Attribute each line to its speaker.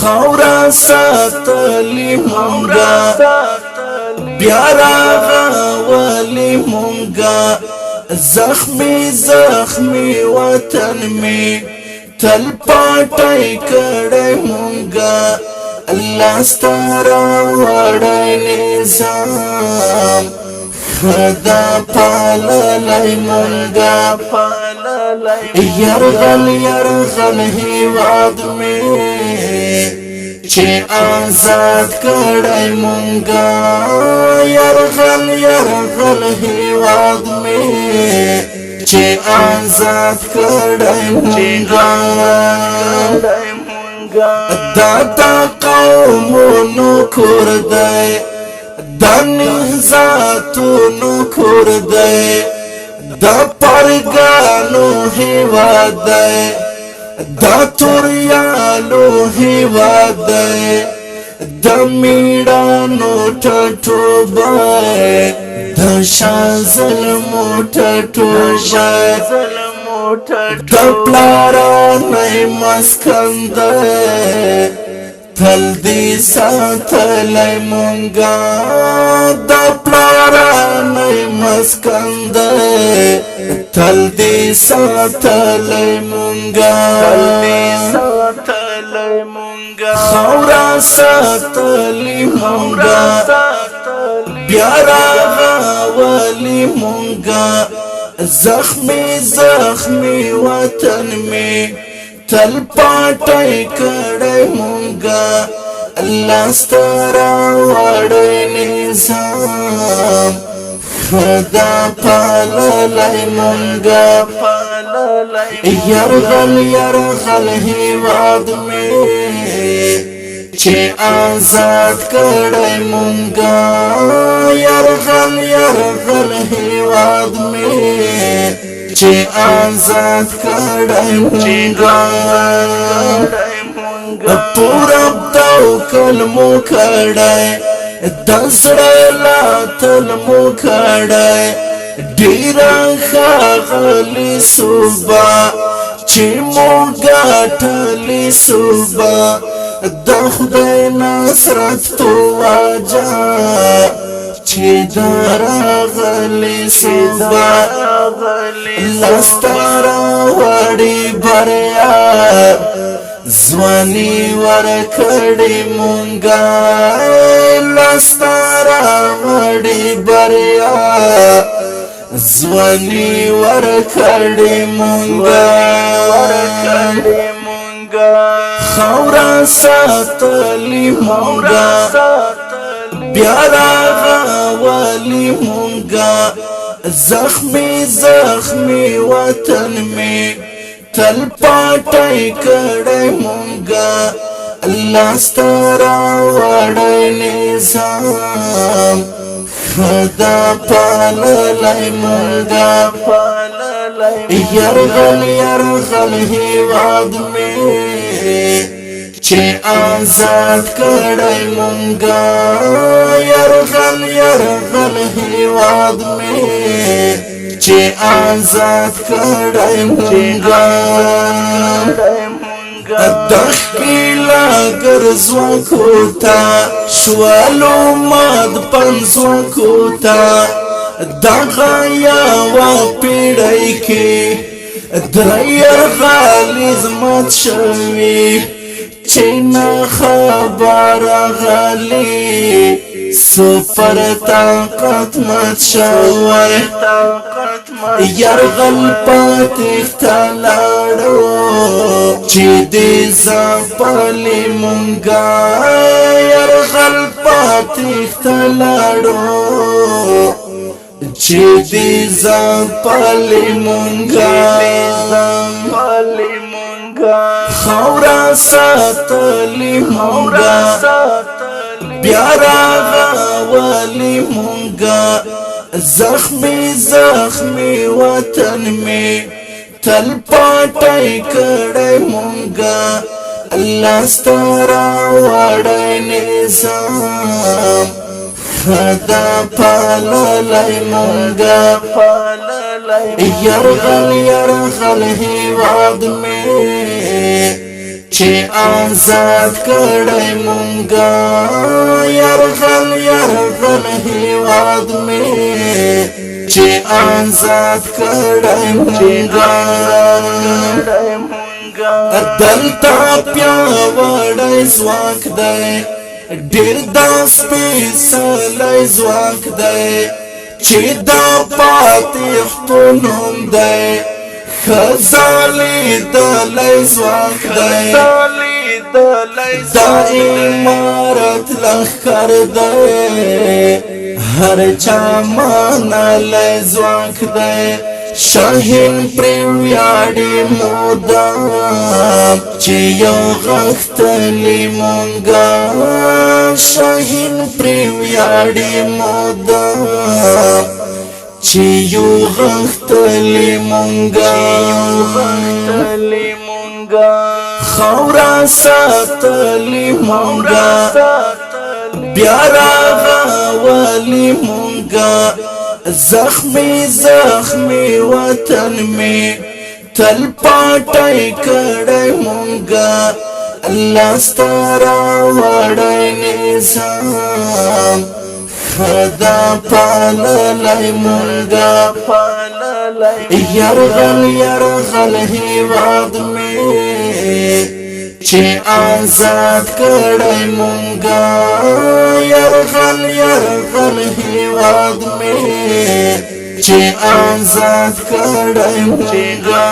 Speaker 1: خورا ساتلی مونگا بیارا غاولی مونگا زخمی زخمی وطن می تل پاٹای کڑی مونگا اللہ ستارا وڑای نظام خدا پاللی مونگا یرغل یرغل هیواد می چه آزاد کڑی مونگا یرغل یرغل هیواد می چه آزاد کڑی مونگا دادا قومونو کردی دا نهزاتونو کردی دا پرگانو هیوادی دا توریانو هیوادی دا میڑانو ٹاٹوبای دا شازلمو ٹاٹوبای دا پلارانی مسکندی تل دی ساتلی مونگا دا پلارانی مسکندی تل دی ساتلی مونگا خورا ساتلی مونگا بیارا غاولی مونگا زخمی زخمی وطن می تل پاٹای کڑی مونگا اللہ ستارا وڑای نظام خدا پاللی مونگا یرغل یرغل هیواد می چه آزاد کڑی مونگا یرغل یرغل هیواد می چه آزاد کڑی مونگا پورب داو کلمو کڑی دسڑیلا تلمو کڑی ڈیرا خاغلی صوبا چه مونگا ٹلی صوبا دا خدای نصرت تو واجا چه دارا غلی صوبا لستارا وڑی بریار زوانی ورکڑی مونگا لستارا وڑی بریار زوانی ورکڑی مونگا خورا ساتلی مونگا بیارا غاولی مونگا زخمی زخمی وطن می تل پاٹای کڑی مونگا اللہ ستارا وڑای نظام خدا پاللی مونگا یرغل یرغل هیواد می چه آزاد کڑی مونگا یرغل یرغل هیواد می چه آزاد کڑی مونگا دخیلا گرزو کوتا شوالو ماد پنزو کوتا دغایا و پیڑای کی دریر غالیز مات شوی چینا خبر غالی سپر طاقت مات شوی یرغل پاتیخ تلاړو چې دې زپلی مونږه یرغل پاتیخ تلاړو چې دې زپلی مونږه خورا ساتلی مونږه بیارا غاولی مونږه زخمی زخمی وطن می تل پاٹای کڑی مونگا اللہ ستارا وڑای نظام خدا پاللی مونگا یرغل یرغل هیواد می چې آزاد کړی مونږه یرغل یرغل هیواد مې چې آزاد کړی مونږه دلته پیاوړی ځواک دی ډېر دا سپېڅلی ځواک دی چې دا پاتېختو نوم دی ښځه لیدلی ځواک دی دا عمارت لښکر دی هر چا منلی ځواک دی شاهین پرې ویاړي مودام چې یو غښتلي مونږه شاهین پرې ویاړي مودام چې یو غښتلي مونږه خاوره ساتلې مونږه بیا راغولې مونږه زخمی زخمی وطن می تل پاٹای کڑای مونگا اللہ ستارا وڑای نظام خدا پاللای مونگا یرغل یرغل هیواد می چې آزاد کړی مونږه یرغل یرغل هیواد مې چې آزاد کړی مونږه